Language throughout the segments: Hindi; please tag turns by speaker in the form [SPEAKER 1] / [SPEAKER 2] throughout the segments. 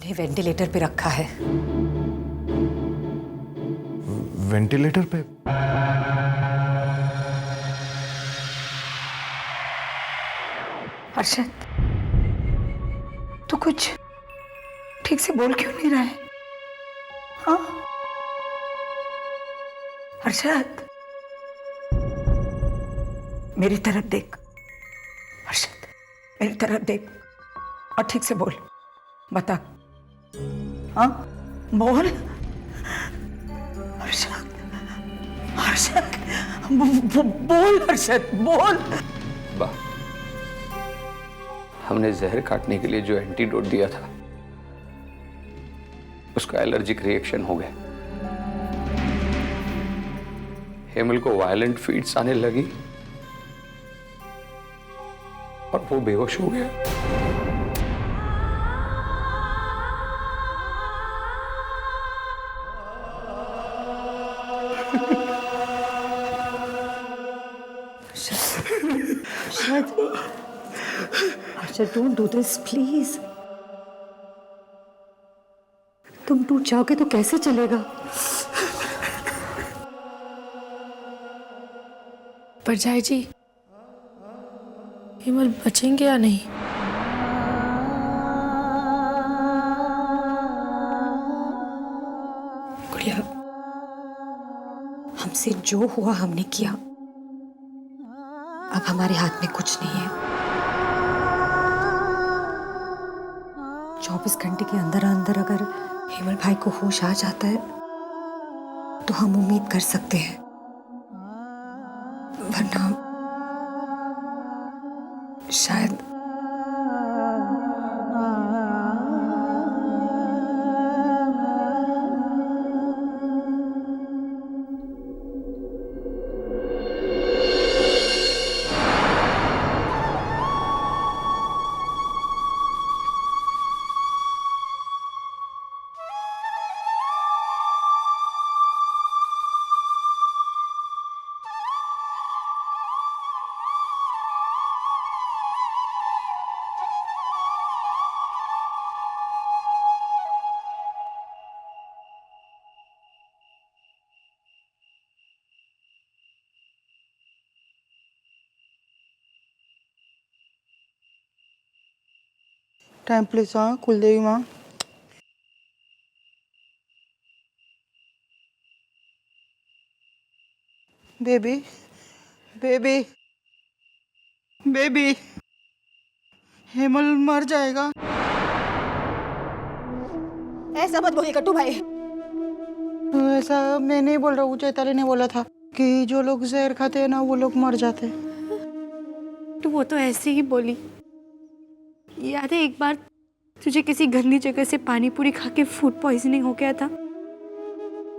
[SPEAKER 1] उन्हें वेंटिलेटर पे रखा है।
[SPEAKER 2] वेंटिलेटर पे?
[SPEAKER 3] अर्शद, तू कुछ ठीक से बोल क्यों नहीं रहा है? हाँ अर्शद, मेरी तरफ देख। अर्शद, मेरी तरफ देख और ठीक से बोल। बता। हाँ बोल। अर्शद, अर्शद, बोल अर्शद, बोल।
[SPEAKER 4] बा, हमने जहर काटने के लिए जो एंटीडोट दिया था उसका एलर्जिक रिएक्शन हो गया। हेमल को वायलेंट फीड्स आने लगी और वो बेहोश हो गया।
[SPEAKER 1] Arshad, don't do this please. तुम टूट जाओगे तो कैसे चलेगा?
[SPEAKER 5] परजाई जी, हेमल बचेंगे या नहीं?
[SPEAKER 1] गुड़िया, हमसे जो हुआ हमने किया। अब हमारे हाथ में कुछ नहीं है। 24 घंटे के अंदर अंदर अगर हेमल भाई को होश आ जाता है तो हम उम्मीद कर सकते हैं, वरना शायद
[SPEAKER 6] टाइम प्लीज। हाँ कुलदेवी माँ। बेबी, बेबी, बेबी, हेमल मर जाएगा।
[SPEAKER 7] ऐसा मत बोलिए कट्टू भाई।
[SPEAKER 6] ऐसा मैं नहीं बोल रहा हूँ, चैताली ने बोला था कि जो लोग जहर खाते हैं ना वो लोग मर जाते हैं।
[SPEAKER 5] तो वो तो ऐसे ही बोली। याद है एक बार तुझे किसी गंदी जगह से पानी पूरी खा के फूड पॉइजनिंग हो गया था,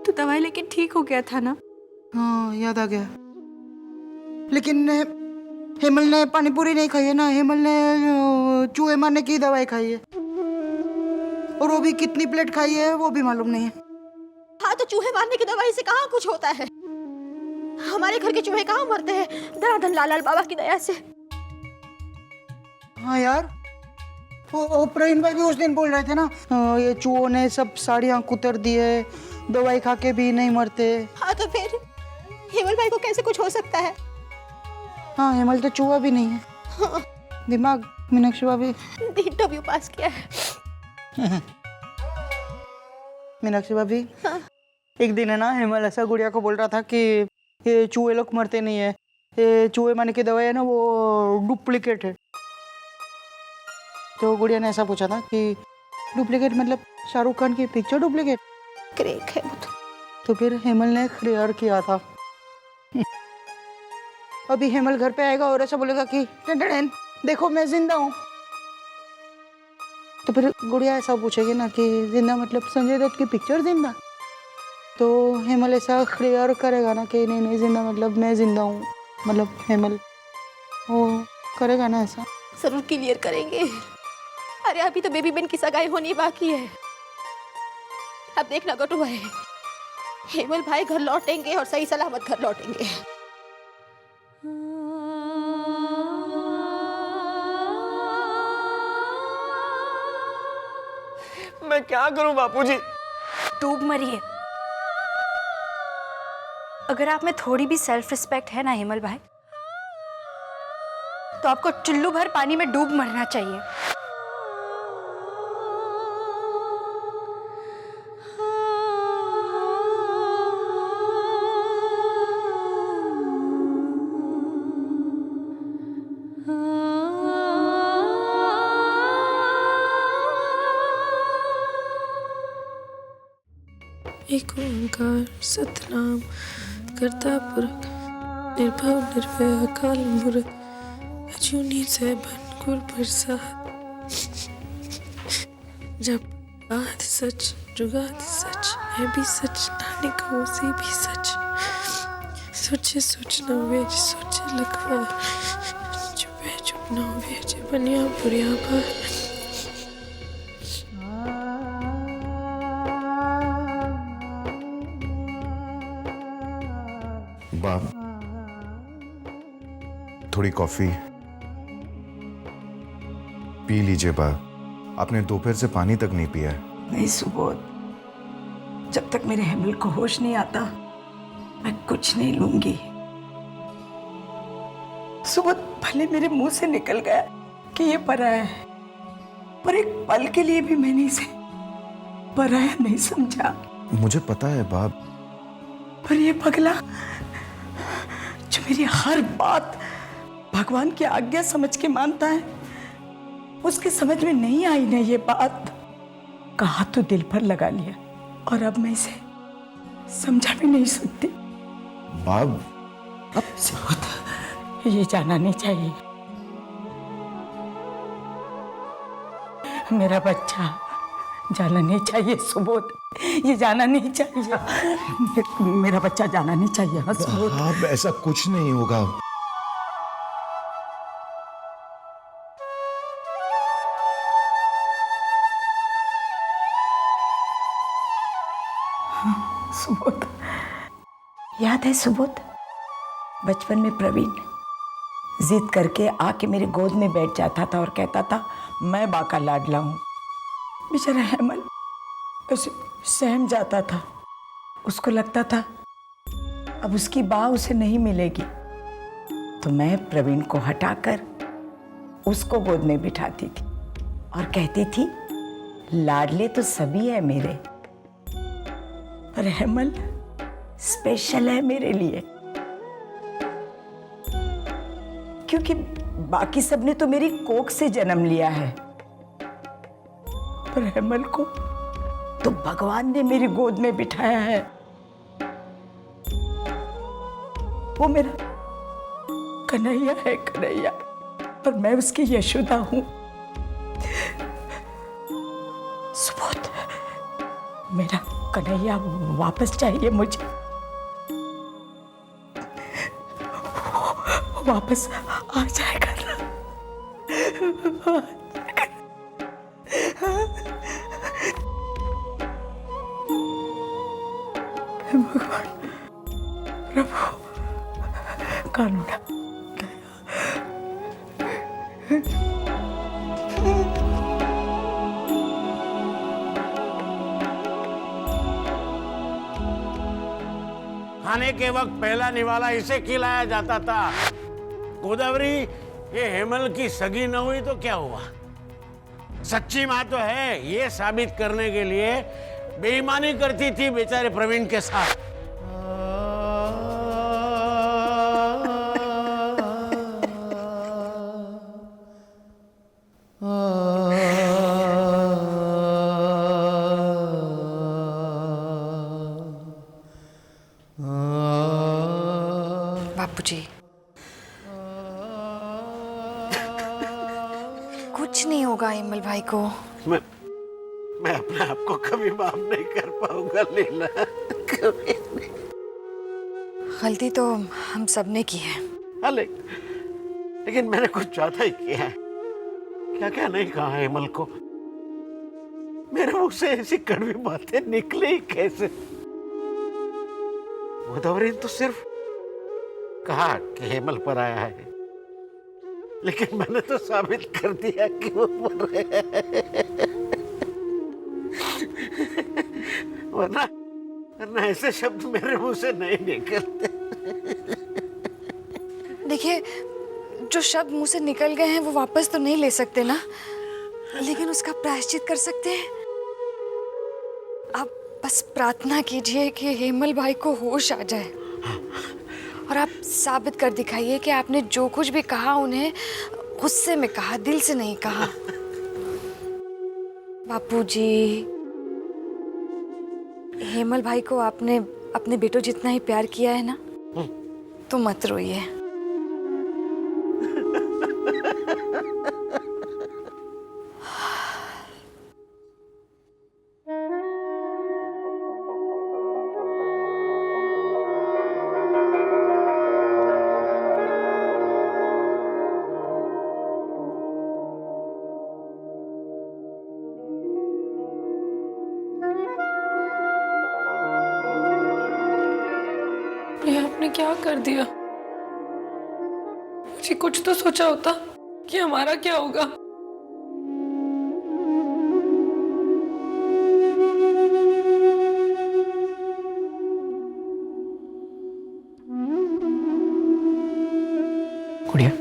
[SPEAKER 5] तो दवाई लेके ठीक हो गया था ना?
[SPEAKER 6] हाँ याद आ गया। लेकिन हेमल ने पानी पूरी नहीं खाई है ना, हेमल ने चूहे मारने की दवाई खाई है, और वो भी कितनी प्लेट खाई है वो भी मालूम नहीं है।
[SPEAKER 7] हाँ तो चूहे मारने की दवाई से कहाँ कुछ होता है? हमारे घर के चूहे कहाँ मरते हैं धनाधन लाल बाबा की दया से।
[SPEAKER 6] हाँ यार, वो प्रवीण भाई भी उस दिन बोल रहे थे ना, ये चूहों ने सब साड़ियाँ कुतर दी है, दवाई खा के भी नहीं मरते।
[SPEAKER 7] हाँ तो फिर हेमल भाई को कैसे कुछ हो सकता है?
[SPEAKER 6] हाँ हेमल तो चूहा भी नहीं है।
[SPEAKER 7] हाँ।
[SPEAKER 6] दिमाग मीनाक्षी भाभी।
[SPEAKER 7] इंटरव्यू पास किया है।
[SPEAKER 6] मीनाक्षी भाभी।
[SPEAKER 7] हाँ।
[SPEAKER 6] एक दिन है ना, हेमल ऐसा गुड़िया को बोल रहा था कि ये चूहे लोग मरते नहीं है, ये चूहे मारने की दवाई है ना वो डुप्लीकेट है। तो गुड़िया ने ऐसा पूछा था कि डुप्लीकेट मतलब शाहरुख खान की पिक्चर डुप्लीकेट?
[SPEAKER 7] क्रेक है वो
[SPEAKER 6] तो फिर हेमल ने क्लियर किया था। अभी हेमल घर पे आएगा और ऐसा बोलेगा कि टन देखो मैं जिंदा हूँ, तो फिर गुड़िया ऐसा पूछेगी ना कि जिंदा मतलब संजय दत्त की पिक्चर जिंदा? तो हेमल ऐसा क्लियर करेगा ना कि नहीं नहीं जिंदा मतलब मैं जिंदा हूँ, मतलब हेमल वो करेगा ना ऐसा।
[SPEAKER 7] जरूर क्लियर करेंगे। अरे अभी तो बेबी बेन की सगाई होनी बाकी है। अब देखना गट्टू भाई, हेमल भाई घर लौटेंगे और सही सलामत घर लौटेंगे।
[SPEAKER 8] मैं क्या करूं बापूजी?
[SPEAKER 5] डूब मरिए। अगर आप में थोड़ी भी सेल्फ रिस्पेक्ट है ना हेमल भाई, तो आपको चुल्लू भर पानी में डूब मरना चाहिए।
[SPEAKER 9] एक ओंकार सतनाम करता पुरख निर्भव निर्भय अकाल मूर्त अजूनी सैभन गुर प्रसाद। जब आद सच जुगाद सच है भी सच नानक होसी भी सच। सोचे सोच न वेज सोचे लखवा चुपे चुप न वेज बनिया बुरिया पर।
[SPEAKER 2] बाप, थोड़ी कॉफी पी लीजिए। बाप, आपने दोपहर से पानी तक नहीं पिया है।
[SPEAKER 3] नहीं सुबोध, जब तक मेरे हेमल को होश नहीं आता मैं कुछ नहीं लूंगी। सुबोध, भले मेरे मुंह से निकल गया कि ये पराया है, पर एक पल के लिए भी मैंने इसे पराया नहीं समझा।
[SPEAKER 2] मुझे पता है बाप।
[SPEAKER 3] पर ये पगला जो मेरी हर बात भगवान की आज्ञा समझ के मानता है, उसके समझ में नहीं आई ना ये बात। कहा तो दिल पर लगा लिया और अब मैं इसे समझा भी नहीं सकती।
[SPEAKER 2] बाप,
[SPEAKER 3] अब सुबोध, ये जाना नहीं चाहिए मेरा बच्चा जाना नहीं चाहिए। सुबोध, ये जाना नहीं चाहिए। मेरा बच्चा जाना नहीं चाहिए। हाँ सुबोध,
[SPEAKER 2] बाप, ऐसा कुछ नहीं होगा।
[SPEAKER 3] सुबोध, याद है सुबोध, बचपन में प्रवीण जिद करके आके मेरे गोद में बैठ जाता था और कहता था मैं बा का लाडला हूं। बेचारा हेमल उसे सहम जाता था। उसको लगता था अब उसकी बा उसे नहीं मिलेगी, तो मैं प्रवीण को हटाकर उसको गोद में बिठाती थी और कहती थी लाडले तो सभी है मेरे, पर हेमल स्पेशल है मेरे लिए, क्योंकि बाकी सबने तो मेरी कोख से जन्म लिया है, पर हेमल को तो भगवान ने मेरी गोद में बिठाया है। वो मेरा कन्हैया है, कन्हैया, और मैं उसकी यशोदा हूं। सुबोध, मेरा कन्हैया वापस चाहिए मुझे। वापस आ जाएगा ना? भगवान, प्रभु, कानूना
[SPEAKER 10] खाने के वक्त पहला निवाला इसे खिलाया जाता था। गोदावरी, ये हेमल की सगी न हुई तो क्या हुआ? सच्ची माँ तो है, ये साबित करने के लिए बेईमानी करती थी बेचारे प्रवीण के साथ।
[SPEAKER 1] बापूजी, कुछ नहीं होगा हेमल भाई को।
[SPEAKER 10] मैं अपने आप को कभी माफ नहीं कर पाऊंगा लीला, कभी नहीं।
[SPEAKER 1] गलती तो हम सब ने की है।
[SPEAKER 10] हाँ, लेकिन मैंने कुछ ज्यादा ही किया है। क्या क्या नहीं कहा हेमल को। मेरे मुंह से ऐसी कड़वी बातें निकली ही कैसे? गोदावरी तो सिर्फ कहा कि हेमल पर आया है, लेकिन मैंने तो साबित कर दिया कि वो पर है। वरना ऐसे शब्द मेरे मुंह से नहीं निकलते।
[SPEAKER 5] देखिए, जो शब्द मुंह से निकल गए हैं वो वापस तो नहीं ले सकते ना, लेकिन उसका प्रायश्चित कर सकते हैं। आप बस प्रार्थना कीजिए कि हेमल भाई को होश आ जाए, और आप साबित कर दिखाइए कि आपने जो कुछ भी कहा उन्हें गुस्से में कहा, दिल से नहीं कहा। बापूजी, हेमल भाई को आपने अपने बेटों जितना ही प्यार किया है ना, तो मत रोइए।
[SPEAKER 9] ये आपने क्या कर दिया? मुझे कुछ तो सोचा होता कि हमारा क्या होगा।
[SPEAKER 8] गुड़िया,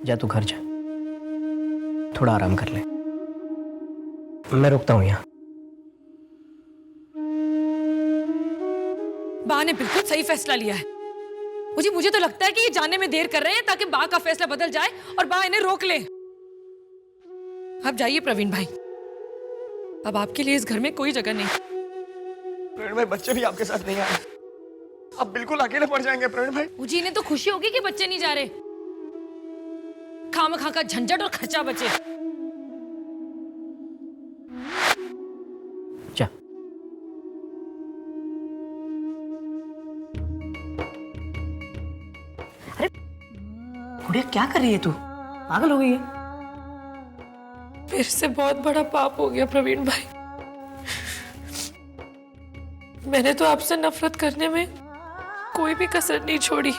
[SPEAKER 8] जा तू घर जा, थोड़ा आराम कर ले। मैं रुकता हूं यहाँ।
[SPEAKER 11] बा ने बिल्कुल सही फैसला लिया है। मुझे तो लगता है कि ये जाने में देर कर रहे हैं ताकि बा का फैसला बदल जाए और बा इन्हें रोक ले। अब जाइए प्रवीण भाई, अब आपके लिए इस घर में कोई जगह नहीं।
[SPEAKER 8] प्रवीण भाई, बच्चे भी आपके साथ नहीं आ रहे, आप बिल्कुल अकेले पड़ जाएंगे। प्रवीण भाई,
[SPEAKER 11] मुझे इन्हें तो खुशी होगी कि बच्चे नहीं जा रहे, खामखा का झंझट और खर्चा बचे।
[SPEAKER 8] जा। गुड़िया, क्या कर रही है तू? पागल हो गई है?
[SPEAKER 9] मेरे से बहुत बड़ा पाप हो गया प्रवीण भाई। मैंने तो आपसे नफरत करने में कोई भी कसर नहीं छोड़ी,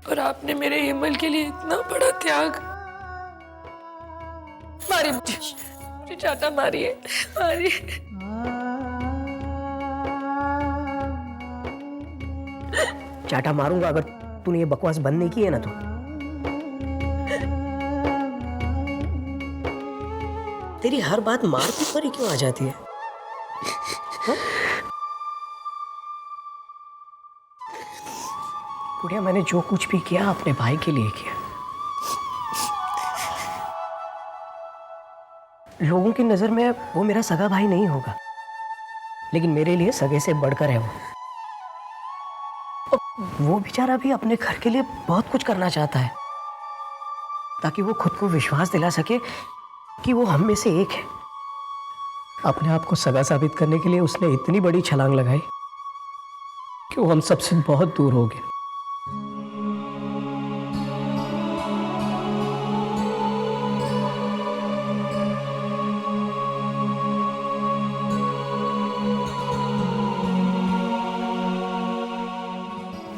[SPEAKER 9] और आपने मेरे हेमल के लिए इतना बड़ा त्याग। मारिए मुझे चाटा मारिए, मारिए।
[SPEAKER 8] चाटा मारूंगा अगर तूने ये बकवास बंद नहीं की है ना तो। तेरी हर बात मारपीट पर ही क्यों आ जाती है? गुड़िया, मैंने जो कुछ भी किया अपने भाई के लिए किया। लोगों की नजर में वो मेरा सगा भाई नहीं होगा, लेकिन मेरे लिए सगे से बढ़कर है वो। वो बेचारा भी अपने घर के लिए बहुत कुछ करना चाहता है, ताकि वो खुद को विश्वास दिला सके कि वो हम में से एक है। अपने आप को सगा साबित करने के लिए उसने इतनी बड़ी छलांग लगाई कि वो हम सबसे बहुत दूर हो गया।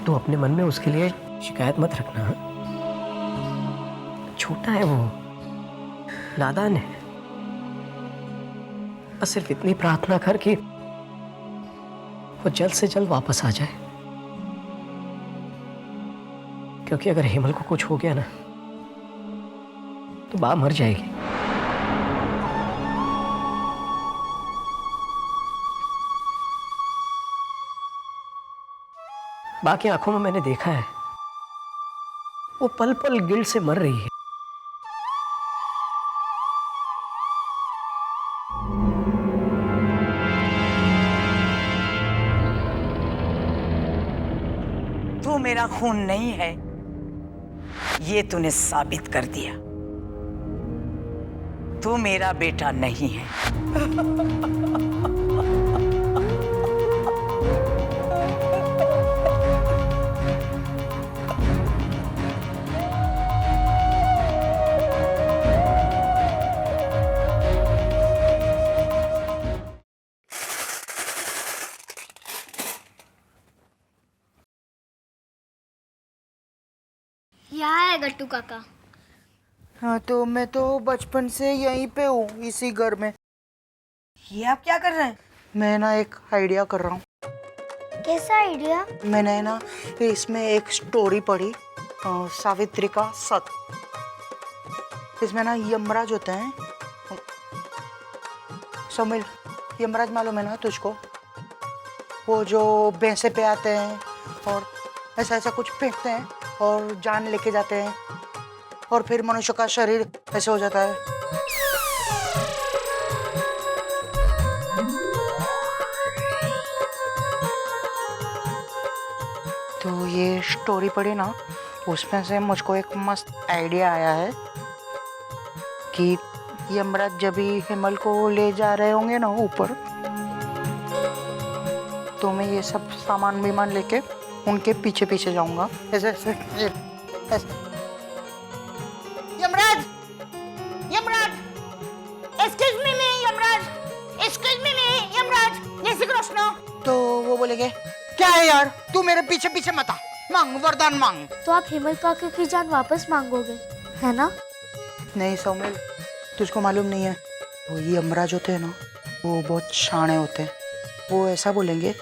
[SPEAKER 8] तो अपने मन में उसके लिए शिकायत मत रखना। हा? छोटा है वो, नादान है। बस सिर्फ इतनी प्रार्थना कर कि वो जल्द से जल्द वापस आ जाए, क्योंकि अगर हेमल को कुछ हो गया ना तो बा मर जाएगी। बा की आंखों में मैंने देखा है, वो पल पल गिल्ट से मर रही है।
[SPEAKER 3] तू मेरा खून नहीं है, ये तूने साबित कर दिया। तू मेरा बेटा नहीं है।
[SPEAKER 12] यहाँ है गट्टू काका।
[SPEAKER 6] हाँ, तो मैं तो बचपन से यहीं पे हूँ, इसी घर में।
[SPEAKER 3] ये आप क्या कर रहे हैं?
[SPEAKER 6] मैं ना एक आइडिया कर रहा हूँ।
[SPEAKER 12] कैसा आइडिया?
[SPEAKER 6] मैंने ना इसमें एक स्टोरी पढ़ी, सावित्री का सत। इसमें ना यमराज होते हैं। सोमिल, यमराज मालूम है ना तुझको? वो जो भैंसे पे आते हैं और ऐसा ऐसा कुछ फेंकते हैं और जान लेके जाते हैं और फिर मनुष्य का शरीर ऐसे हो जाता है। तो ये स्टोरी पढ़ी ना, उसमें से मुझको एक मस्त आइडिया आया है कि यमराज जब भी हिमल को ले जा रहे होंगे ना ऊपर, तो मैं ये सब सामान विमान लेके उनके पीछे पीछे जाऊंगा, ऐसे ऐसे ऐसे। Yamraj, Yamraj, excuse me Yamraj, excuse me Yamraj, जय श्री कृष्ण। तो वो बोलेंगे क्या है यार, तू मेरे पीछे पीछे मत आ, मांग वरदान मांग।
[SPEAKER 12] तो आप हिमल काका की जान वापस मांगोगे, है ना?
[SPEAKER 6] नहीं सौमिल, तुझको मालूम नहीं है, वो ये यमराज होते हैं ना, वो बहुत शाणे होते हैं। वो ऐसा बोलेंगे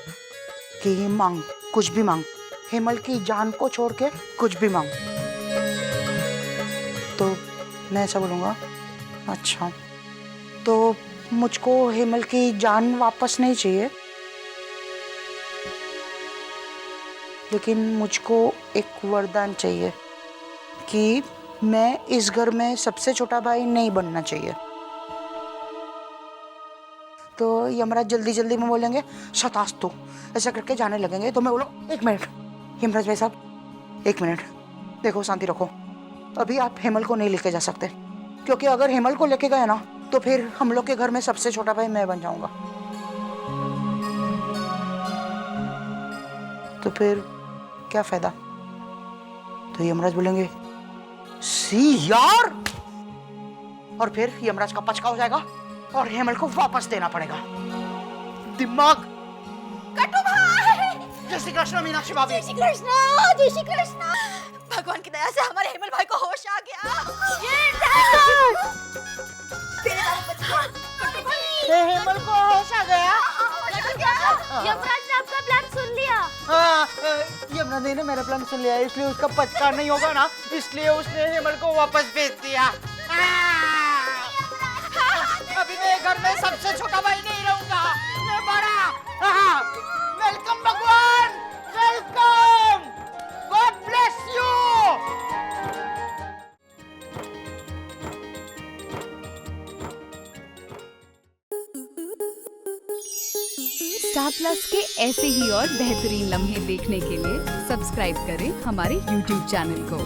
[SPEAKER 6] कि मांग, कुछ भी मांग, हिमल की जान को छोड़ के कुछ भी मांग। तो मैं ऐसा बोलूँगा, अच्छा तो मुझको हिमल की जान वापस नहीं चाहिए, लेकिन मुझको एक वरदान चाहिए कि मैं इस घर में सबसे छोटा भाई नहीं बनना चाहिए। तो यमराज जल्दी जल्दी में बोलेंगे शतास्तु, ऐसा करके जाने लगेंगे। तो मैं बोलो एक मिनट यमराज भाई साहब, एक मिनट, देखो शांति रखो, अभी आप हेमल को नहीं लेके जा सकते, क्योंकि अगर हेमल को लेके गए ना तो फिर हम लोग के घर में सबसे छोटा भाई मैं बन जाऊंगा। तो फिर क्या फायदा? तो यमराज बोलेंगे सी यार, और फिर यमराज का पचका हो जाएगा और हेमल को वापस देना पड़ेगा। दिमाग।
[SPEAKER 7] कटु भाई!
[SPEAKER 6] जय श्री कृष्ण मीनाक्षी भाभी।
[SPEAKER 7] जय श्री कृष्ण, जय श्री कृष्ण। भगवान की दया से हमारे हेमल भाई को होश आ गया।
[SPEAKER 6] हेमल को होश आ गया।
[SPEAKER 12] यमराज ने आपका प्लान सुन लिया।
[SPEAKER 6] हाँ, यमराज ने मेरा प्लान सुन लिया, इसलिए उसका पचका नहीं होगा ना, इसलिए उसने हेमल को वापस भेज दिया। अभी मैं घर में सबसे छोटा भाई नहीं रहूंगा, मैं बड़ा। वेलकम भगवान, welcome, God bless you.
[SPEAKER 13] Star plus के ऐसे ही और बेहतरीन लम्हे देखने के लिए सब्सक्राइब करें हमारे YouTube चैनल को।